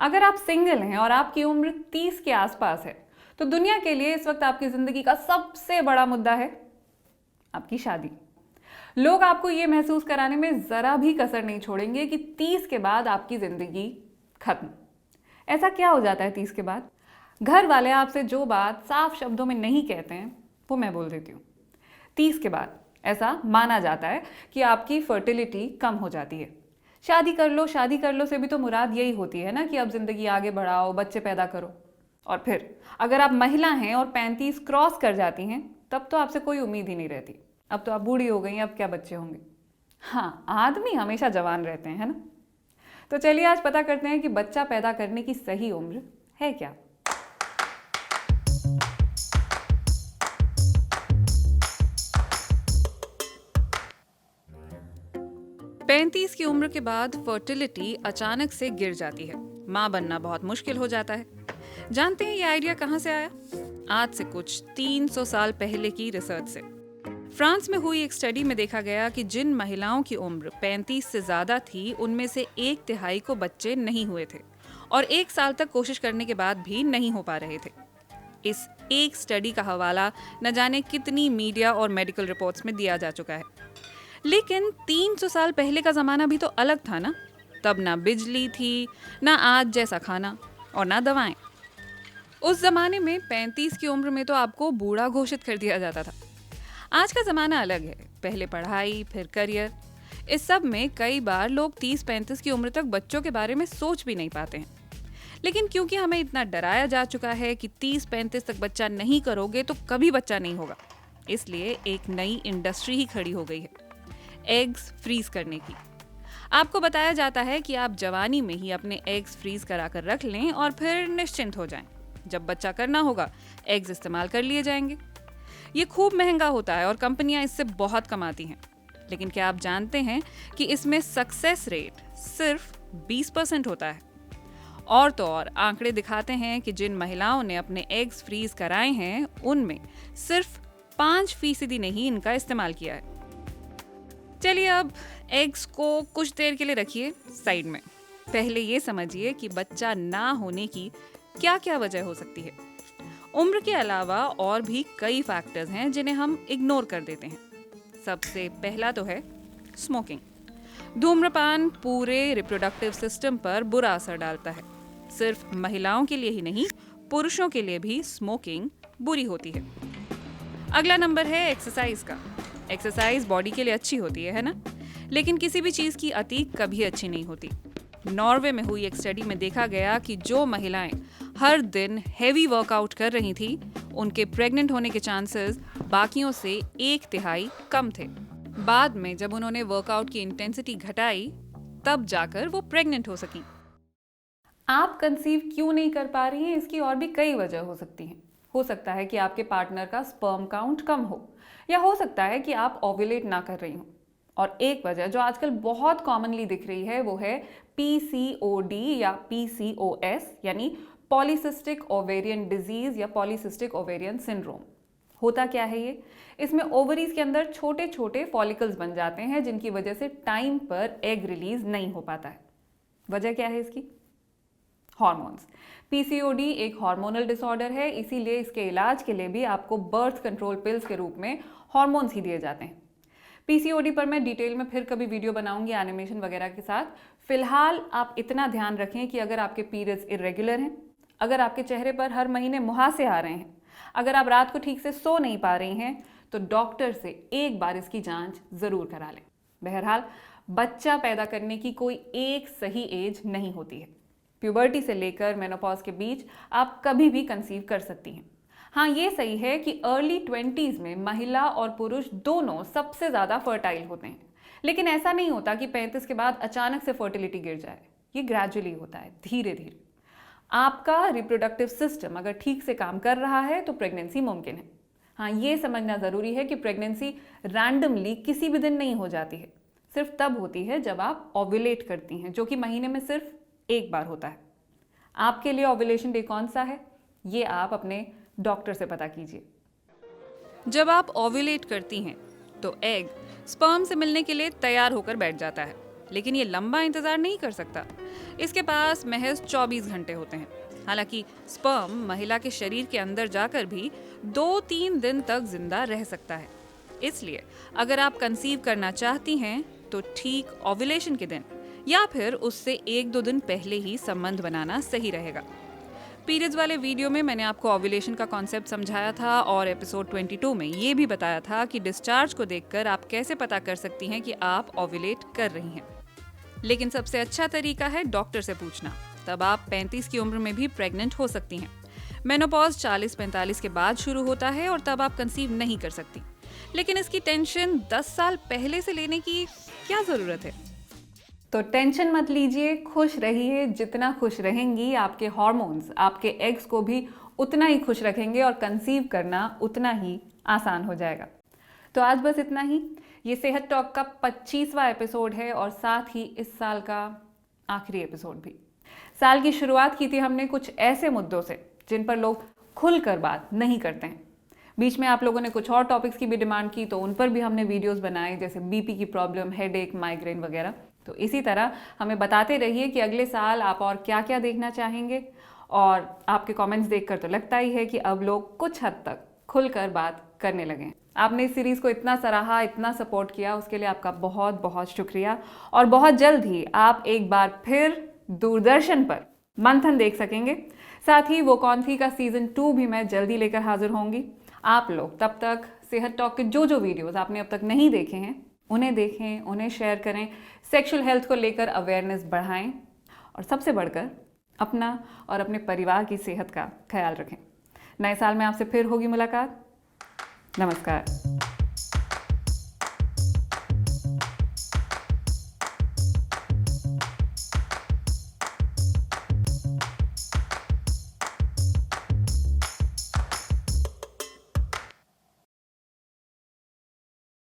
अगर आप सिंगल हैं और आपकी उम्र 30 के आसपास है तो दुनिया के लिए इस वक्त आपकी जिंदगी का सबसे बड़ा मुद्दा है आपकी शादी। लोग आपको यह महसूस कराने में जरा भी कसर नहीं छोड़ेंगे कि 30 के बाद आपकी जिंदगी खत्म। ऐसा क्या हो जाता है 30 के बाद? घर वाले आपसे जो बात साफ शब्दों में नहीं कहते हैं वो मैं बोल देती हूँ। 30 के बाद ऐसा माना जाता है कि आपकी फर्टिलिटी कम हो जाती है। शादी कर लो से भी तो मुराद यही होती है ना कि अब जिंदगी आगे बढ़ाओ, बच्चे पैदा करो। और फिर अगर आप महिला हैं और 35 क्रॉस कर जाती हैं तब तो आपसे कोई उम्मीद ही नहीं रहती। अब तो आप बूढ़ी हो गई, अब क्या बच्चे होंगे। हाँ, आदमी हमेशा जवान रहते हैं, है ना? तो चलिए आज पता करते हैं कि बच्चा पैदा करने की सही उम्र है क्या। पैंतीस की उम्र के बाद फर्टिलिटी अचानक से गिर जाती है। माँ बनना बहुत मुश्किल हो जाता है। जानते हैं ये आइडिया कहाँ से आया? आज से कुछ 300 साल पहले की रिसर्च से। फ्रांस में हुई एक स्टडी में देखा गया कि जिन महिलाओं की उम्र 35 से ज्यादा थी उनमें से 1/3 को बच्चे नहीं हुए थे और 1 साल तक कोशिश करने के बाद भी नहीं हो पा रहे थे। इस एक स्टडी का हवाला न जाने कितनी मीडिया और मेडिकल रिपोर्ट्स में दिया जा चुका है। लेकिन 300 साल पहले का जमाना भी तो अलग था ना। तब ना बिजली थी, ना आज जैसा खाना और ना दवाएं। उस जमाने में 35 की उम्र में तो आपको बूढ़ा घोषित कर दिया जाता था। आज का जमाना अलग है। पहले पढ़ाई, फिर करियर। इस सब में कई बार लोग 30-35 की उम्र तक बच्चों के बारे में सोच भी नहीं पाते हैं। लेकिन क्योंकि हमें इतना डराया जा चुका है कि 30-35 तक बच्चा नहीं करोगे तो कभी बच्चा नहीं होगा, इसलिए एक नई इंडस्ट्री ही खड़ी हो गई है, एग्स फ्रीज करने की। आपको बताया जाता है कि आप जवानी में ही अपने एग्स फ्रीज कराकर रख लें और फिर निश्चिंत हो जाएं। जब बच्चा करना होगा, एग्स इस्तेमाल कर लिए जाएंगे। ये खूब महंगा होता है और कंपनियां इससे बहुत कमाती हैं। लेकिन क्या आप जानते हैं कि इसमें सक्सेस रेट सिर्फ 20% होता है? और तो और आंकड़े दिखाते हैं कि जिन महिलाओं ने अपने एग्स फ्रीज कराए हैं उनमें सिर्फ 5% ने ही इनका इस्तेमाल किया है। चलिए अब एग्स को कुछ देर के लिए रखिए साइड में। पहले ये समझिए कि बच्चा ना होने की क्या क्या वजह हो सकती है। उम्र के अलावा और भी कई फैक्टर्स हैं जिन्हें हम इग्नोर कर देते हैं। सबसे पहला तो है स्मोकिंग। धूम्रपान पूरे रिप्रोडक्टिव सिस्टम पर बुरा असर डालता है। सिर्फ महिलाओं के लिए ही नहीं, पुरुषों के लिए भी स्मोकिंग बुरी होती है। अगला नंबर है एक्सरसाइज का। एक्सरसाइज बॉडी के लिए अच्छी होती है ना? लेकिन किसी भी चीज की अति कभी अच्छी नहीं होती। नॉर्वे में हुई एक स्टडी में देखा गया कि जो महिलाएं हर दिन हैवी वर्कआउट कर रही थी उनके प्रेग्नेंट होने के चांसेस बाकियों से 1/3 कम थे। बाद में जब उन्होंने वर्कआउट की इंटेंसिटी घटाई तब जाकर वो प्रेग्नेंट हो सकी। आप कंसीव क्यों नहीं कर पा रही हैं, इसकी और भी कई वजह हो सकती हैं। हो सकता है कि आपके पार्टनर का स्पर्म काउंट कम हो, या हो सकता है कि आप ओव्यूलेट ना कर रही हो। और एक वजह जो आजकल बहुत कॉमनली दिख रही है वो है पीसीओडी या पीसीओएस, यानी पॉलीसिस्टिक ओवेरियन डिजीज या पॉलीसिस्टिक ओवेरियन सिंड्रोम। होता क्या है ये? इसमें ओवरीज के अंदर छोटे छोटे फॉलिकल्स बन जाते हैं जिनकी वजह से टाइम पर एग रिलीज नहीं हो पाता है। वजह क्या है इसकी? हार्मोन्स। पीसीओडी एक हार्मोनल डिसऑर्डर है, इसीलिए इसके इलाज के लिए भी आपको बर्थ कंट्रोल पिल्स के रूप में हार्मोन्स ही दिए जाते हैं। पीसीओडी पर मैं डिटेल में फिर कभी वीडियो बनाऊंगी एनिमेशन वगैरह के साथ। फिलहाल आप इतना ध्यान रखें कि अगर आपके पीरियड्स इरेगुलर हैं, अगर आपके चेहरे पर हर महीने मुहासे आ रहे हैं, अगर आप रात को ठीक से सो नहीं पा रही हैं, तो डॉक्टर से एक बार इसकी जांच जरूर करा लें। बहरहाल बच्चा पैदा करने की कोई एक सही एज नहीं होती है। प्यूबर्टी से लेकर मेनोपॉज के बीच आप कभी भी कंसीव कर सकती हैं। हाँ, ये सही है कि अर्ली 20s में महिला और पुरुष दोनों सबसे ज़्यादा फर्टाइल होते हैं। लेकिन ऐसा नहीं होता कि 35 के बाद अचानक से फर्टिलिटी गिर जाए। ये ग्रेजुअली होता है, धीरे धीरे। आपका रिप्रोडक्टिव सिस्टम अगर ठीक से काम कर रहा है तो प्रेगनेंसी मुमकिन है। हाँ, ये समझना ज़रूरी है कि प्रेगनेंसी रैंडमली किसी भी दिन नहीं हो जाती है। सिर्फ तब होती है जब आप ओव्यूलेट करती हैं, जो कि महीने में सिर्फ एक बार होता है। आपके लिए ओव्यूलेशन डे कौन सा है, ये आप अपने डॉक्टर से पता कीजिए। जब आप ओव्यूलेट करती हैं तो एग स्पर्म से मिलने के लिए तैयार होकर बैठ जाता है। लेकिन ये लंबा इंतजार नहीं कर सकता। इसके पास महज 24 घंटे होते हैं। हालांकि स्पर्म महिला के शरीर के अंदर जाकर भी 2-3 दिन तक जिंदा रह सकता है। इसलिए अगर आप कंसीव करना चाहती हैं तो ठीक ओव्यूलेशन के दिन या फिर उससे 1-2 दिन पहले ही संबंध बनाना सही रहेगा। पीरियड्स वाले वीडियो में मैंने आपको ओव्यूलेशन का कॉन्सेप्ट समझाया था और एपिसोड 22 में ये भी बताया था कि डिस्चार्ज को देखकर आप कैसे पता कर सकती हैं कि आप ओव्यूलेट कर रही हैं। लेकिन सबसे अच्छा तरीका है डॉक्टर से पूछना, तब आप 35 की उम्र में भी प्रेग्नेंट हो सकती हैं। मेनोपॉज 40-45 के बाद शुरू होता है और तब आप कंसीव नहीं कर सकती। लेकिन इसकी टेंशन 10 साल पहले से लेने की क्या ज़रूरत है? तो टेंशन मत लीजिए, खुश रहिए। जितना खुश रहेंगी आपके हार्मोन्स आपके एग्स को भी उतना ही खुश रखेंगे और कंसीव करना उतना ही आसान हो जाएगा। तो आज बस इतना ही। ये सेहत टॉक का 25वां एपिसोड है और साथ ही इस साल का आखिरी एपिसोड भी। साल की शुरुआत की थी हमने कुछ ऐसे मुद्दों से जिन पर लोग खुलकर बात नहीं करते हैं। बीच में आप लोगों ने कुछ और टॉपिक्स की भी डिमांड की तो उन पर भी हमने वीडियोस बनाए, जैसे बीपी की प्रॉब्लम, हेडेक, माइग्रेन वगैरह। तो इसी तरह हमें बताते रहिए कि अगले साल आप और क्या क्या देखना चाहेंगे। और आपके कमेंट्स देखकर तो लगता ही है कि अब लोग कुछ हद तक खुलकर बात करने लगे हैं। आपने इस सीरीज़ को इतना सराहा, इतना सपोर्ट किया, उसके लिए आपका बहुत बहुत शुक्रिया। और बहुत जल्द ही आप एक बार फिर दूरदर्शन पर मंथन देख सकेंगे। साथ ही वो कौन थी का सीजन 2 भी मैं जल्दी लेकर हाजिर होंगी। आप लोग तब तक सेहत टॉक के जो वीडियोस आपने अब तक नहीं देखे हैं उन्हें देखें, उन्हें शेयर करें, सेक्सुअल हेल्थ को लेकर अवेयरनेस बढ़ाएं और सबसे बढ़कर अपना और अपने परिवार की सेहत का ख्याल रखें। नए साल में आपसे फिर होगी मुलाकात। नमस्कार।